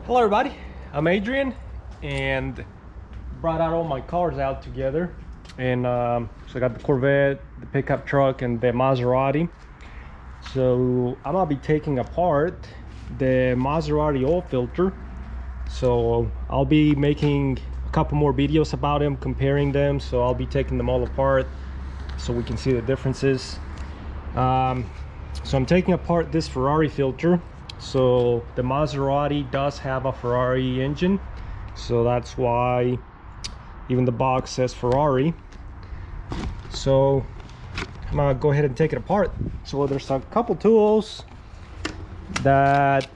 Hello everybody, I'm Adrian and brought out all my cars out together. And so I got the Corvette, the pickup truck, and the Maserati. So I'm gonna be taking apart the Maserati oil filter. So I'll be making a couple more videos about them, comparing them. So I'll be taking them all apart so we can see the differences. So I'm taking apart this Ferrari filter. So the Maserati does have a Ferrari engine, so that's why even the box says Ferrari. So I'm gonna go ahead and take it apart. So there's a couple tools that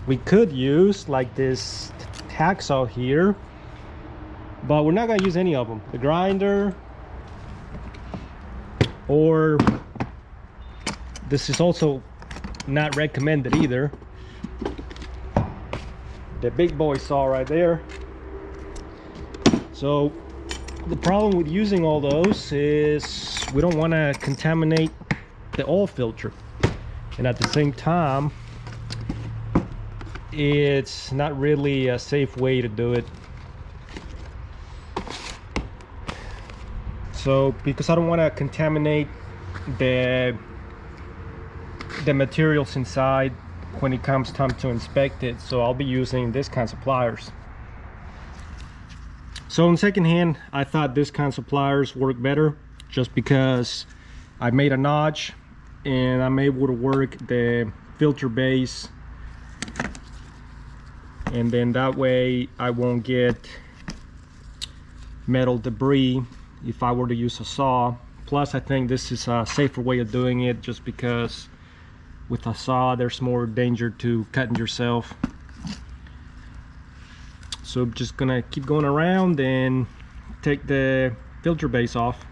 we could use, like this hacksaw here, but we're not gonna use any of them. The grinder, or this is also not recommended either. The big boy saw right there. So the problem with using all those is we don't want to contaminate the oil filter, and at the same time it's not really a safe way to do it. So because I don't want to contaminate the materials inside when it comes time to inspect it, so I'll be using this kinds of pliers. So in second hand, I thought this kinds of pliers work better, just because I made a notch and I'm able to work the filter base, and then that way I won't get metal debris if I were to use a saw. Plus I think this is a safer way of doing it, just because with a saw there's more danger to cutting yourself. So I'm just gonna keep going around and take the filter base off.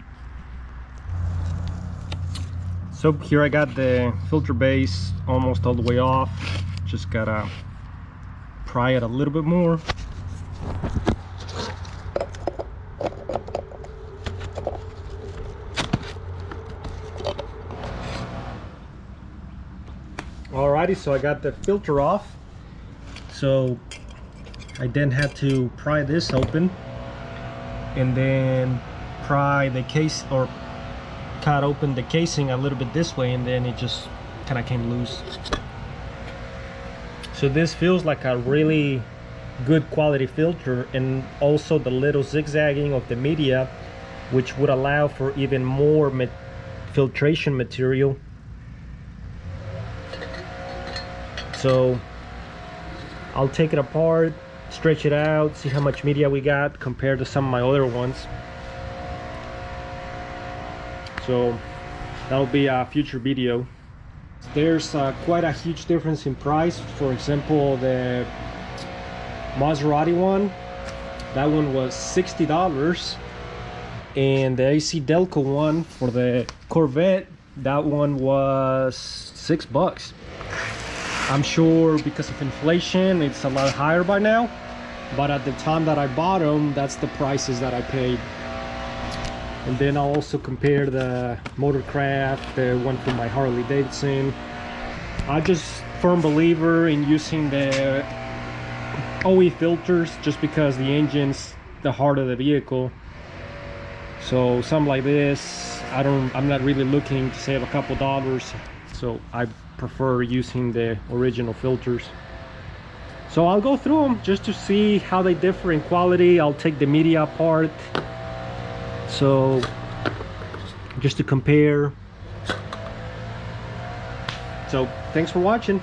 So here I got the filter base almost all the way off. Just gotta pry it a little bit more. Alrighty, so I got the filter off. So I then had to pry this open and then pry the case, or cut open the casing a little bit this way, and then it just kind of came loose. So this feels like a really good quality filter, and also the little zigzagging of the media, which would allow for even more filtration material. So I'll take it apart, stretch it out, see how much media we got compared to some of my other ones. So that'll be a future video. There's quite a huge difference in price. For example, the Maserati one, that one was $60, and the AC Delco one for the Corvette, that one was $6. I'm sure because of inflation it's a lot higher by now, but at the time that I bought them, that's the prices that I paid. And then I'll also compare the Motorcraft, the one from my Harley Davidson. I'm just firm believer in using the OE filters, just because the engine's the heart of the vehicle. So something like this, I'm not really looking to save a couple dollars, so I prefer using the original filters. So I'll go through them just to see how they differ in quality. I'll take the media apart, so just to compare. So thanks for watching.